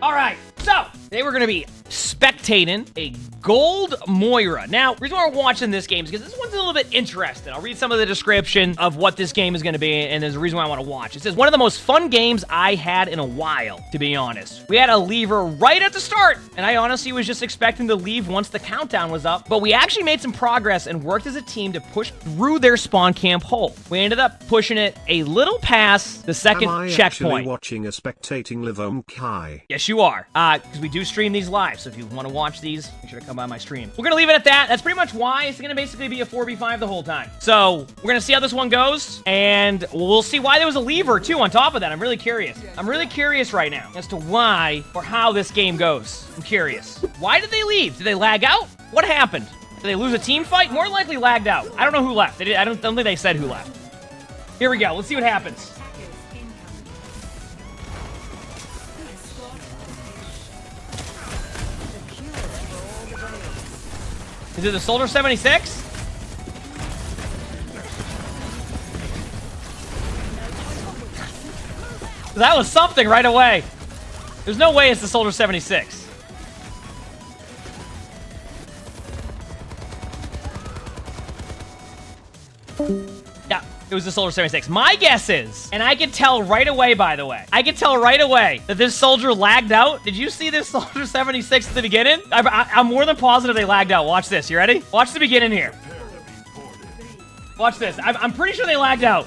All right, so today we're gonna be spectating a Gold Moira. Now, the reason why we're watching this game is because this one's a little bit interesting. I'll read some of the description of what this game is gonna be, and there's a reason why I want to watch. It says, one of the most fun games I had in a while, to be honest. We had a lever right at the start, and I honestly was just expecting to leave once the countdown was up, but we actually made some progress and worked as a team to push through their spawn camp hole. We ended up pushing it a little past the second Am I checkpoint. actually watching a spectating live Kai? Yes, you are. Because we do stream these live, so if you want to watch these, make sure to come by my stream. We're going to leave it at that. That's pretty much why. It's going to basically be a 4v5 the whole time. So, we're going to see how this one goes, and we'll see why there was a lever, too, on top of that. I'm really curious. I'm really curious right now as to why or how this game goes. I'm curious. Why did they leave? Did they lag out? What happened? Did they lose a team fight? More likely lagged out. I don't know who left. I don't think they said who left. Here we go. Let's see what happens. Is it the Soldier 76? That was something right away. There's no way it's the Soldier 76. Yeah, it was the Soldier 76. My guess is, and I can tell right away, by the way, I can tell right away that this soldier lagged out. Did you see this Soldier 76 at the beginning? I'm more than positive they lagged out. Watch this. You ready? Watch the beginning here. Watch this. I'm pretty sure they lagged out.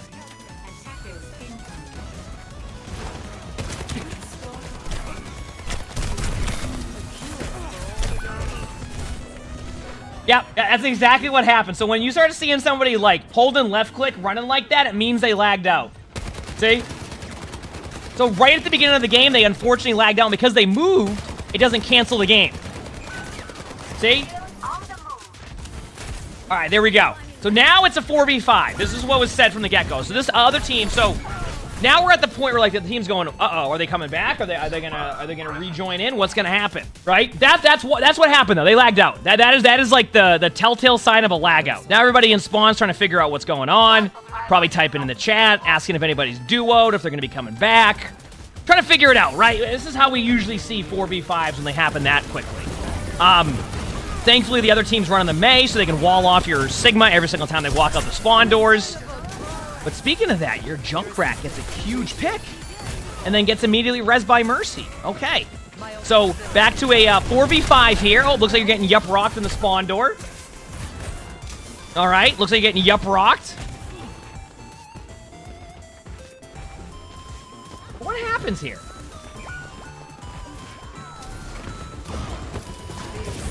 Yep, that's exactly what happened. So when you start seeing somebody like holding left click, running like that, it means they lagged out. See? So right at the beginning of the game, they unfortunately lagged out. Because they moved, it doesn't cancel the game. See? All right, there we go. So now it's a 4v5. This is what was said from the get-go. So this other team, so now we're at the point where like the team's going, uh-oh, are they coming back? Are they gonna rejoin in? What's gonna happen? Right? That's what happened though. They lagged out. That is like the telltale sign of a lag out. Now everybody in spawn's trying to figure out what's going on. Probably typing in the chat, asking if anybody's duoed, if they're gonna be coming back. Trying to figure it out, right? This is how we usually see 4v5s when they happen that quickly. Thankfully the other team's running the May, so they can wall off your Sigma every single time they walk out the spawn doors. But speaking of that, your Junkrat gets a huge pick and then gets immediately res by Mercy. Okay. So back to a 4v5 here. Oh, looks like you're getting yup rocked in the spawn door. All right. Looks like you're getting yup rocked. What happens here?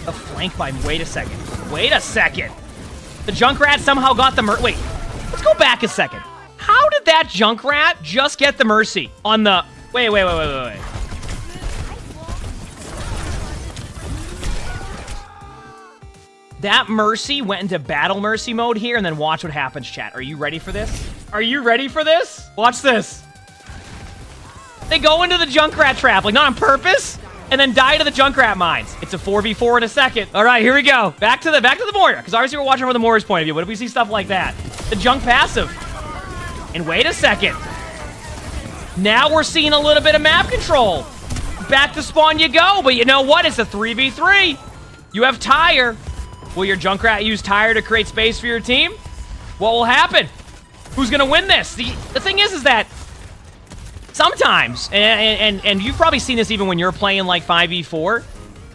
A flank by... Wait a second. Wait a second. The Junkrat somehow got the Wait. Let's go back a second. How did that Junkrat just get the Mercy on the... Wait. That Mercy went into Battle Mercy mode here, and then watch what happens, chat. Are you ready for this? Are you ready for this? Watch this. They go into the Junkrat trap, like not on purpose, and then die to the Junkrat mines. It's a 4v4 in a second. All right, here we go. Back to the Moira, because obviously we're watching from the Moira's point of view. What if we see stuff like that? The junk passive. And wait a second. Now we're seeing a little bit of map control. Back to spawn you go, but you know what? It's a 3v3. You have Tire. Will your Junkrat use Tire to create space for your team? What will happen? Who's gonna win this? The thing is that sometimes, and you've probably seen this even when you're playing like 5v4,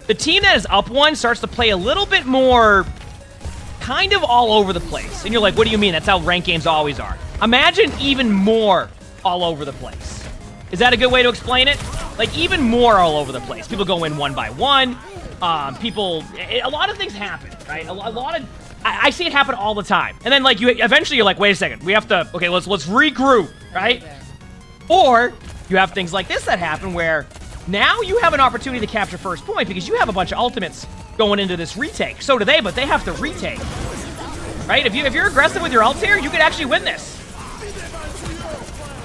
the team that is up one starts to play a little bit more kind of all over the place. And you're like, what do you mean? That's how ranked games always are. Imagine even more all over the place. Is that a good way to explain it? Like even more all over the place. People go in one by one. A lot of things happen, right? A lot of, I see it happen all the time. And then like eventually you're like, wait a second, we have to, okay, let's regroup, right? Or you have things like this that happen where now you have an opportunity to capture first point because you have a bunch of ultimates going into this retake. So do they, but they have to retake. Right? If you're aggressive with your ult here, you could actually win this.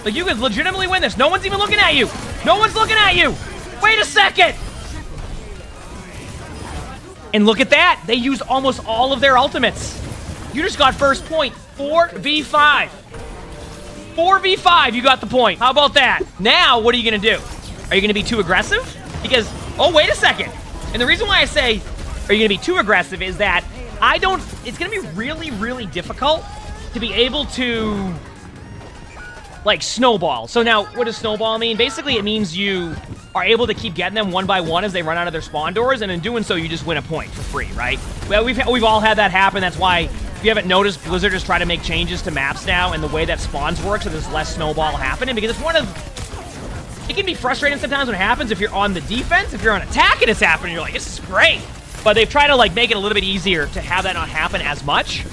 Like you could legitimately win this. No one's even looking at you. No one's looking at you. Wait a second. And look at that. They used almost all of their ultimates. You just got first point. 4v5. 4v5, you got the point. How about that? Now, what are you going to do? Are you going to be too aggressive? Because, oh, wait a second. And the reason why I say, are you going to be too aggressive is that it's going to be really, really difficult to be able to, like, snowball. So now, what does snowball mean? Basically, it means you are able to keep getting them one by one as they run out of their spawn doors, and in doing so, you just win a point for free, right? Well, we've all had that happen. That's why, if you haven't noticed, Blizzard is trying to make changes to maps now and the way that spawns work so there's less snowball happening, because it's one of... It can be frustrating sometimes when it happens if you're on the defense. If you're on attack and it's happening, you're like, this is great. But they've tried to, like, make it a little bit easier to have that not happen as much.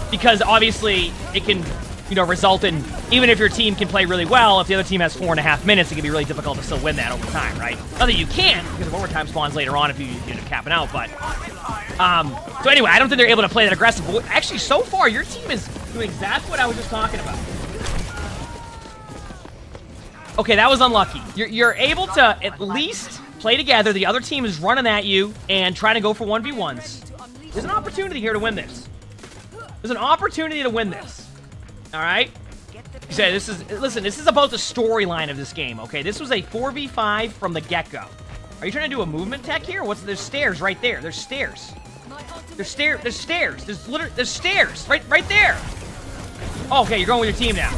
Because obviously it can, you know, result in, even if your team can play really well, if the other team has 4.5 minutes, it can be really difficult to still win that over time, right? Not that you can't, because of overtime spawns later on if you end up capping out, but... so anyway, I don't think they're able to play that aggressive. But actually, so far, your team is doing exactly what I was just talking about. Okay, that was unlucky. You're able to at least play together. The other team is running at you and trying to go for 1v1s. There's an opportunity here to win this. There's an opportunity to win this. All right? You say this is... Listen, this is about the storyline of this game, okay? This was a 4v5 from the get-go. Are you trying to do a movement tech here? There's stairs right there. There's stairs. There's stairs. There's stairs. Right there. Oh, okay, you're going with your team now.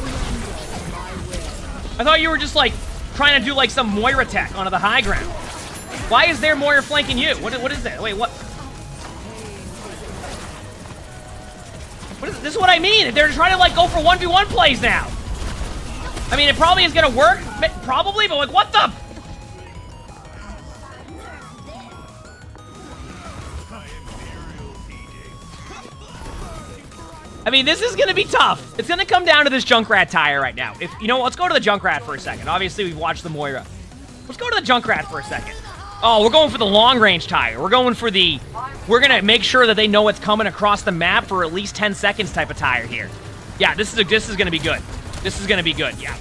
I thought you were just, like, trying to do, like, some Moira tech onto the high ground. Why is there Moira flanking you? What is that? Wait, what? This is what I mean. They're trying to, like, go for 1v1 plays now. I mean, it probably is going to work. Probably, but, like, what the... I mean, this is going to be tough. It's going to come down to this Junkrat tire right now. If you know, let's go to the Junkrat for a second. Obviously, we've watched the Moira. Let's go to the Junkrat for a second. Oh, we're going for the long-range tire. We're going for the... We're going to make sure that they know what's coming across the map for at least 10 seconds type of tire here. Yeah, this is going to be good. This is going to be good, yeah.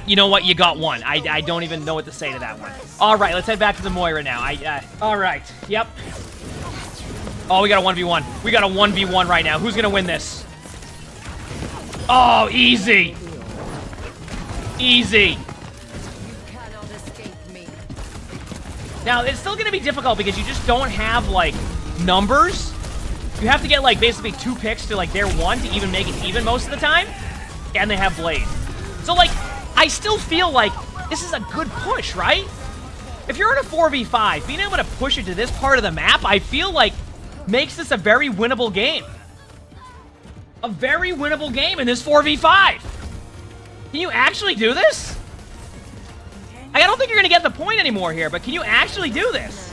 You know what? You got one. I don't even know what to say to that one. All right, let's head back to the Moira now. All right, yep. Oh, we got a 1v1. We got a 1v1 right now. Who's gonna win this? Oh, easy. Easy. Now, it's still gonna be difficult because you just don't have, like, numbers. You have to get, like, basically 2 picks to, like, their 1 to even make it even most of the time. And they have Blade. So, like, I still feel like this is a good push, right? If you're in a 4v5, being able to push it to this part of the map, I feel like makes this a very winnable game. A very winnable game in this 4v5. Can you actually do this? I don't think you're gonna get the point anymore here, but can you actually do this?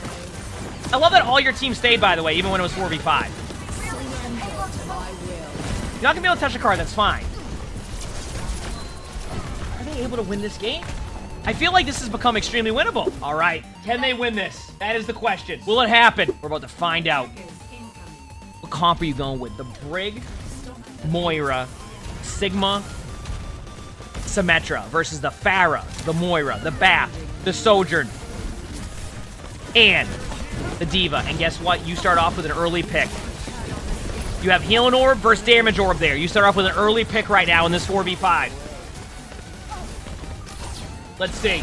I love that all your team stayed, by the way, even when it was 4v5. You're not gonna be able to touch a card, that's fine. Are they able to win this game? I feel like this has become extremely winnable. All right, can they win this? That is the question. Will it happen? We're about to find out. What comp are you going with? The Brig, Moira, Sigma, Symmetra versus the Pharah, the Moira, the Bath, the Sojourn, and the Diva. And guess what? You start off with an early pick. You have Healing Orb versus Damage Orb there. You start off with an early pick right now in this 4v5. Let's see.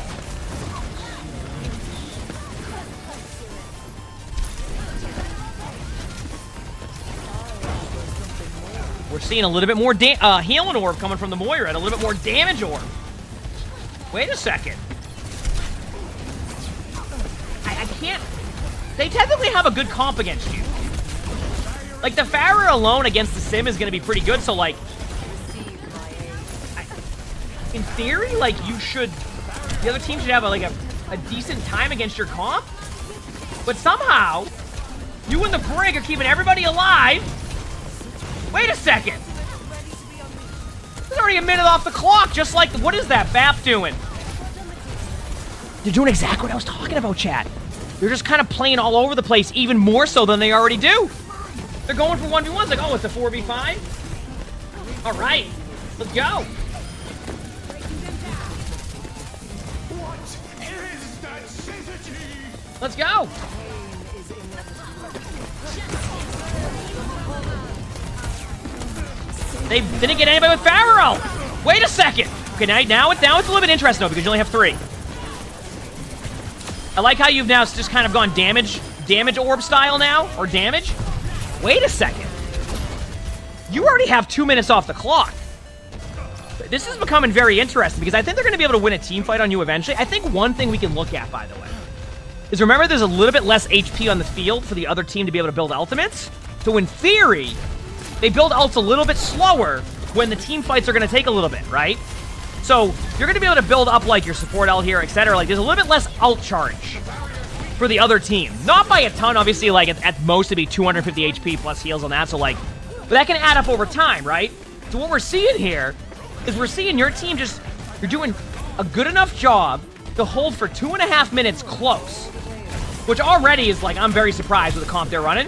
We're seeing a little bit more Healing Orb coming from the Moira and a little bit more Damage Orb. Wait a second. I can't... They technically have a good comp against you. Like, the Pharah alone against the Sim is going to be pretty good, so, like... in theory, like, you should... The other team should have, a decent time against your comp. But somehow, you and the Brig are keeping everybody alive. Wait a second. There's already a minute off the clock, just like... What is that BAP doing? They're doing exactly what I was talking about, chat. They're just kind of playing all over the place, even more so than they already do. They're going for 1v1s, like, oh, it's a 4v5? All right, let's go. Let's go. They didn't get anybody with Pharaoh. Wait a second. Okay, now it's a little bit interesting though because you only have 3. I like how you've now just kind of gone damage orb style now, or damage. Wait a second. You already have 2 minutes off the clock. This is becoming very interesting because I think they're going to be able to win a team fight on you eventually. I think one thing we can look at, by the way, is remember there's a little bit less HP on the field for the other team to be able to build ultimates. So in theory, they build ults a little bit slower when the team fights are going to take a little bit, right? So you're going to be able to build up like your support ult here, etc. Like there's a little bit less ult charge for the other team. Not by a ton, obviously, like at most it'd be 250 HP plus heals on that. So like, but that can add up over time, right? So what we're seeing here is we're seeing your team just, you're doing a good enough job to hold for 2.5 minutes close, which already is like, I'm very surprised with the comp they're running.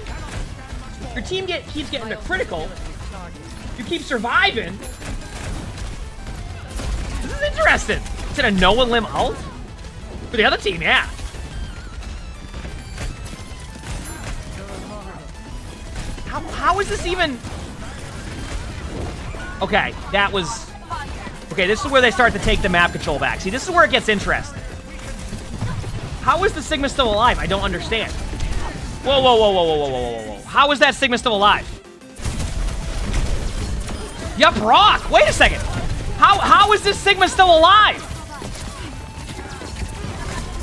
Your team keeps getting to critical. You keep surviving. This is interesting. Is it a Noah Lim ult? For the other team, yeah. How is this even... Okay, that was... Okay, this is where they start to take the map control back. See, this is where it gets interesting. How is the Sigma still alive? I don't understand. Whoa, whoa, whoa, whoa, whoa, whoa, whoa, whoa, whoa. How is that Sigma still alive? Yup, Brock! Wait a second! How is this Sigma still alive?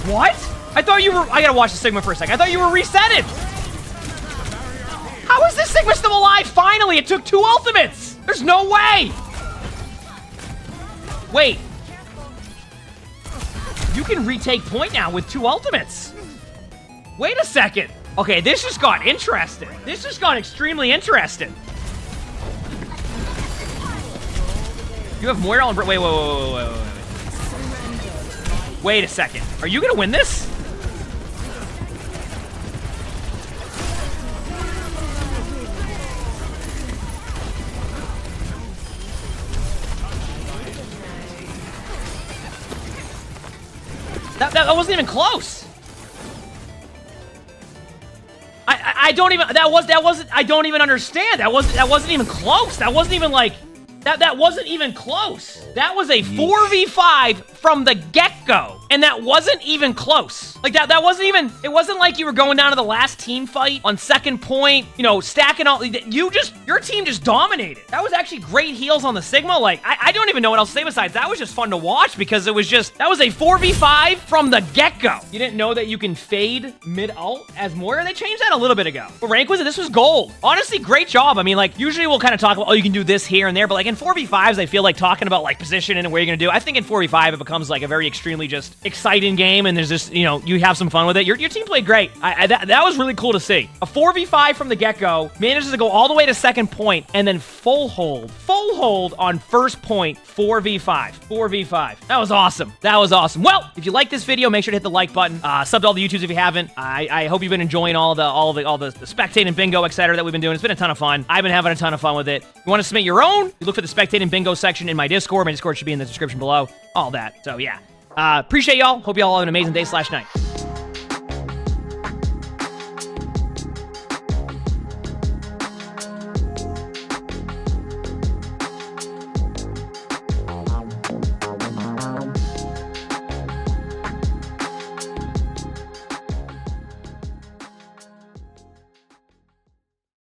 What? I thought you were... I gotta watch the Sigma for a second. I thought you were resetted! How is this Sigma still alive? Finally, it took 2 ultimates! There's no way! Wait. You can retake point now with 2 ultimates. Wait a second. Okay, this just got interesting. This just got extremely interesting. You have Moira on... Wait. Wait a second. Are you gonna win this? That wasn't even close. I don't even... That wasn't... I don't even understand. That wasn't even close. That wasn't even like... That wasn't even close. That was a 4v5 from the get-go. And that wasn't even close. Like, that wasn't even... It wasn't like you were going down to the last team fight on second point, you know, stacking all... Your team just dominated. That was actually great heals on the Sigma. Like, I don't even know what else to say besides that was just fun to watch because it was just... That was a 4v5 from the get-go. You didn't know that you can fade mid-ult as Moira? They changed that a little bit ago. What rank was it? This was gold. Honestly, great job. I mean, like, usually we'll kind of talk about, oh, you can do this here and there, but like in 4v5s, I feel like talking about like position and where you're gonna do. I think in 4v5 it becomes like a very extremely just exciting game, and there's just, you know, you have some fun with it. Your team played great. That was really cool to see. A 4v5 from the get-go, manages to go all the way to second point, and then full hold on first point, 4v5. That was awesome. That was awesome. Well, if you like this video, make sure to hit the like button. Sub to all the YouTubes if you haven't. I hope you've been enjoying all the spectating bingo, etc. that we've been doing. It's been a ton of fun. I've been having a ton of fun with it. If you want to submit your own, you look for the spectating bingo section in my Discord. My Discord should be in the description below. All that. So yeah. Appreciate y'all. Hope y'all have an amazing day/night.